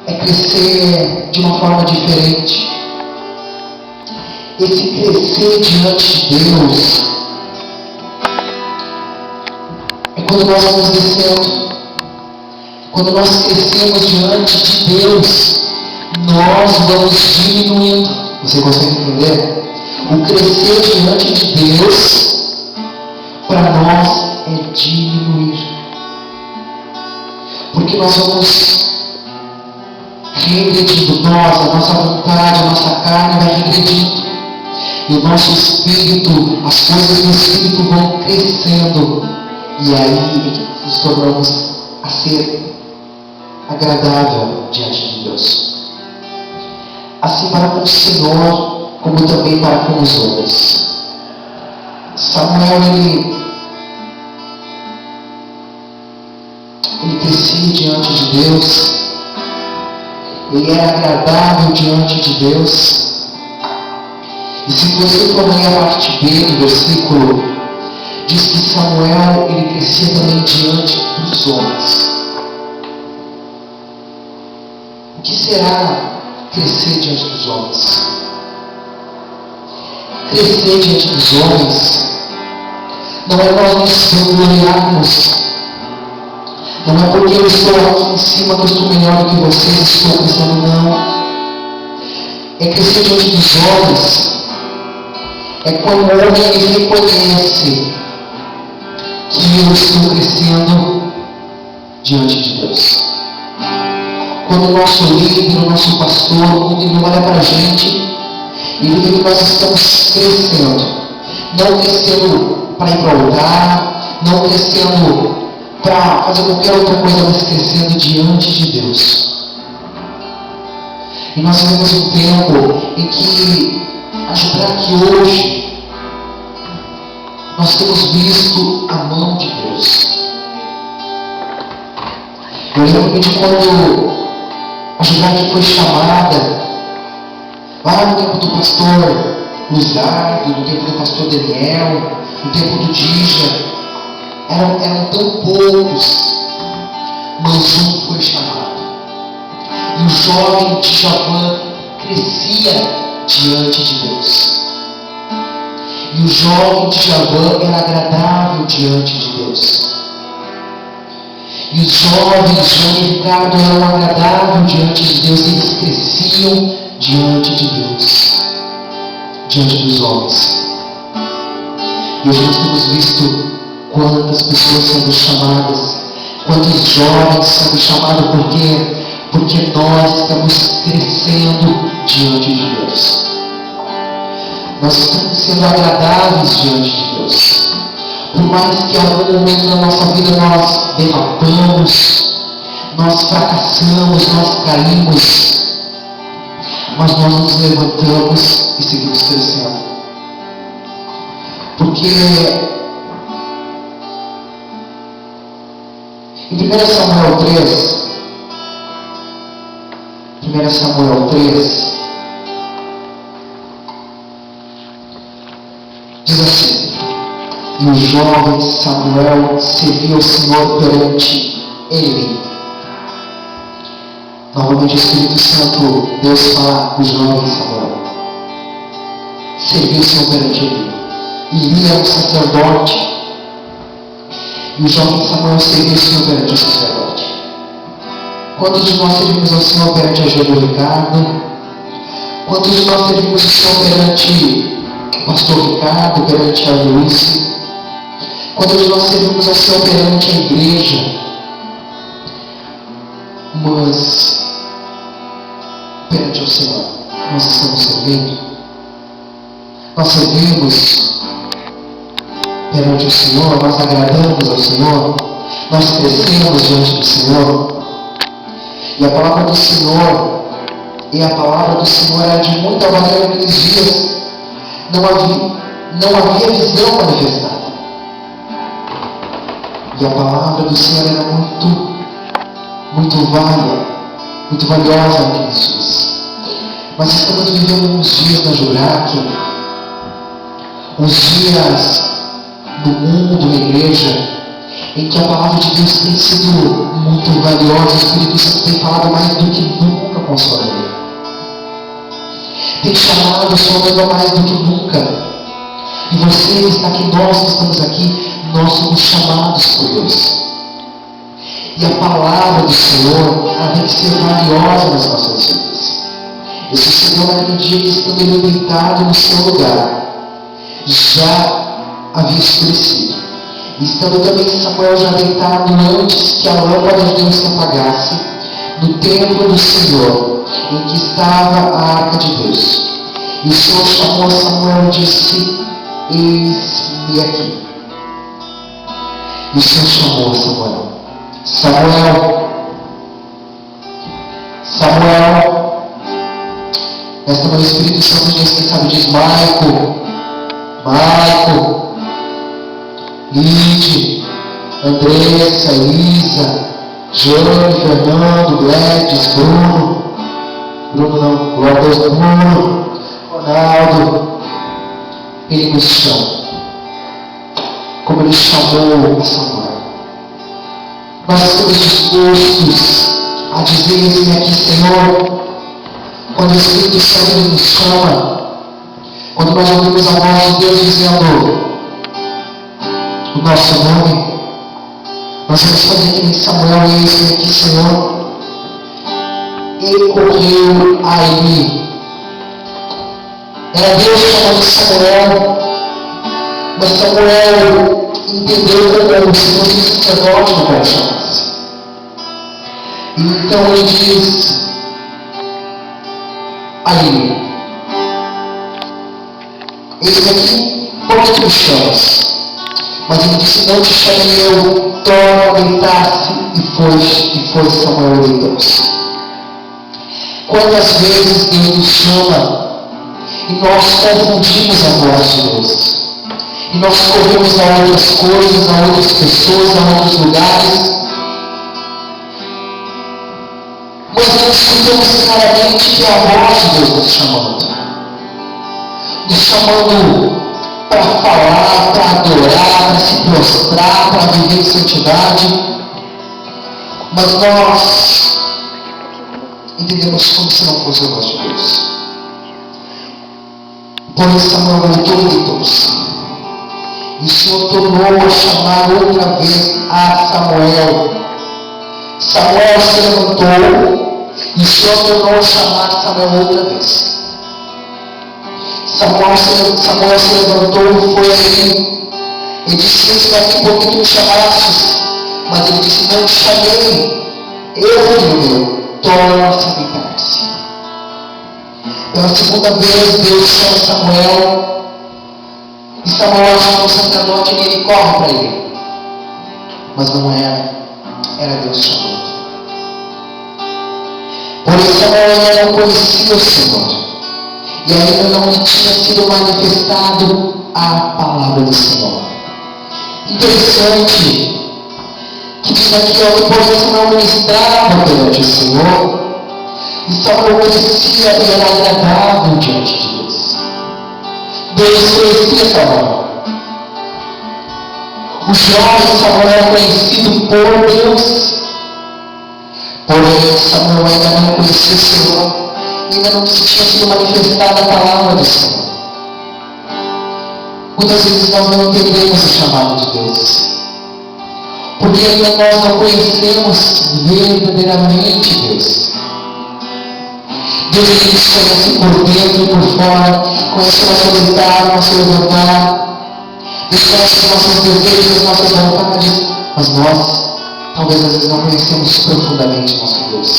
é crescer de uma forma diferente. Esse crescer diante de Deus é quando nós vamos descendo. Quando nós crescemos diante de Deus, nós vamos diminuindo. Você consegue entender? O crescer diante de Deus, para nós, é diminuir. Porque nós vamos regredindo. Nós, a nossa vontade, a nossa carne vai regredindo. E o nosso espírito, as coisas do espírito vão crescendo. E aí nos tornamos a ser agradável diante de Deus. Assim para com o Senhor, como também para com os homens. Samuel, ele crescia diante de Deus. Ele era agradável diante de Deus. E se você for ler a parte B do versículo, diz que Samuel, ele crescia também diante dos homens. O que será crescer diante dos homens? Crescer diante dos homens não é nós nos vangloriarmos. Não é porque eu estou aqui em cima que eu estou melhor do que vocês, estou crescendo, não. É crescer diante dos homens. É quando o homem ele reconhece que eu estou crescendo diante de Deus. Quando o nosso líder, o nosso pastor, quando ele olha para a gente e vê que nós estamos crescendo. Não crescendo para ir para o altar, não crescendo para fazer qualquer outra coisa, mas crescendo diante de Deus. E nós vivemos um tempo em que, para que hoje, nós temos visto a mão de Deus. Eu lembro de quando a Juliana foi chamada, lá no tempo do pastor Luzardo, no tempo do pastor Daniel, no tempo do Dija, eram tão poucos, mas um foi chamado. E o jovem Djavan crescia diante de Deus. E o jovem Djavan era agradável diante de Deus. E os jovens João e Ricardo eram agradáveis diante de Deus. Eles cresciam diante de Deus, diante dos homens. E hoje nós temos visto quantas pessoas sendo chamadas, quantos jovens sendo chamados. Por quê? Porque nós estamos crescendo diante de Deus. Nós estamos sendo agradáveis diante de Deus. Por mais que em algum momento da nossa vida nós derrapamos, nós fracassamos, nós caímos, mas nós nos levantamos e seguimos crescendo. Porque em 1 Samuel 3, diz assim: e o jovem Samuel serviu ao Senhor perante ele. Novamente o Espírito Santo, Deus fala com o jovem Samuel. Serviu o Senhor perante ele. Eli era um sacerdote. E o jovem Samuel serviu o Senhor perante o sacerdote. Quantos de nós servimos ao Senhor perante a Gênero Ricardo? Quantos de nós servimos ao Senhor perante o pastor Ricardo, perante a Luísa? Quantos de nós servimos ao Senhor perante a igreja? Mas perante o Senhor, nós estamos servindo? Nós servimos perante o Senhor, nós agradamos ao Senhor, nós crescemos diante do Senhor. E a palavra do Senhor era de muita valia naqueles dias. Não havia visão manifestada. E a palavra do Senhor era muito valiosa naqueles dias. Mas estamos vivendo uns dias na Jurac, uns dias no mundo, na igreja, em que a palavra de Deus tem sido muito valiosa. O Espírito Santo tem falado mais do que nunca. com sua mulher. Tem chamado o seu ainda mais do que nunca. E você que está aqui, nós que estamos aqui, nós somos chamados por Deus. E a palavra do Senhor, ela tem que ser valiosa nas nossas vidas. E sucedeu naquele dia que, estando ele deitado no seu lugar, já havia escurecido. E estando também Samuel já deitado antes que a lâmpada de Deus se apagasse, no templo do Senhor, em que estava a arca de Deus. E o Senhor chamou Samuel e disse: eis-me aqui. E o Senhor chamou Samuel: Samuel, Samuel. Nesta manhã o Espírito Santo diz, quem sabe diz: Maico, Maico, Lide, Andressa, Elisa, Jane, Fernando, Gladys, Bruno não, glória a Deus, Bruno, Ronaldo. Ele nos chama, como ele chamou a Samuel. Nós estamos dispostos a dizer assim aqui: Senhor, quando o Espírito Santo nos chama, quando nós ouvimos a voz de Deus dizendo o nosso nome, nós vamos fazer que nem Samuel, e esse aqui, Senhor. Ele correu a Eli. Era Deus chamando Samuel, mas Samuel entendeu como se fosse um sacerdote no qual chamasse. Então ele diz a Eli: eis aqui, por que tu me chamas? Mas ele disse: não te chamei eu, torna a deitar-se. E foi Samuel e deitou-se. Quantas vezes Deus nos chama e nós confundimos a voz de Deus, e nós corremos a outras coisas, a outras pessoas, a outros lugares, mas não escutamos claramente que é a voz de Deus nos chamando para falar, para adorar, para se prostrar, para viver em santidade. Mas nós entendemos como se não fosse a voz de Deus. Porém Samuel voltou e deitou-se. E o Senhor tornou a chamar outra vez a Samuel. Samuel se levantou e o Senhor tornou a chamar Samuel outra vez. Samuel se levantou e foi a ele. Ele disse: eis-me aqui, por que tu me chamastes? Mas ele disse: não te chamei, eu, filho meu, torna-se a deitar-se. Pela segunda vez Deus chama Samuel, e Samuel chama o sacerdote e ele corre para ele. Mas não era Deus chamando. Porém Samuel ainda não conhecia o Senhor, e ainda não lhe tinha sido manifestado a palavra do Senhor. Interessante que diz aqui, depois Samuel ministrava perante o Senhor, e Samuel conhecia e era agradável diante de Deus. Deus conhecia Samuel. O jovem Samuel era conhecido por Deus. Porém Samuel ainda não conhecia o Senhor, e ainda não tinha sido manifestada a palavra do Senhor. Muitas vezes nós não entendemos o chamado de Deus, porque ainda nós não conhecemos verdadeiramente Deus. Deus ele nos conhece por dentro e por fora, conhece o nosso deitar, o nosso levantar, Deus conhece os nossos desejos, as nossas vontades, mas nós, talvez às vezes não conhecemos profundamente o nosso Deus.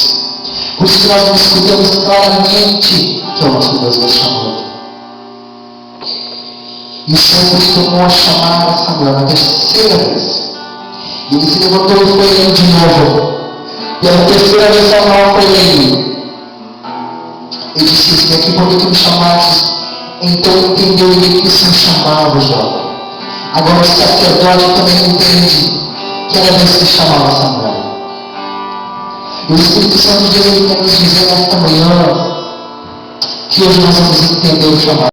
Por isso que nós não escutamos claramente que é o nosso Deus nos chamando. E o Senhor tornou a chamar a Samuel na terceira vez. E ele se levantou e foi ele de novo. Pela terceira vez Samuel foi ele. Ele disse: eis-me aqui, por que tu me chamaste? Então entendeu ele que o Senhor chamava o jovem. Agora o sacerdote também entende que era Deus que chamava Samuel. E o Espírito Santo de Deus quer nos dizer nesta manhã que hoje nós vamos entender o chamado.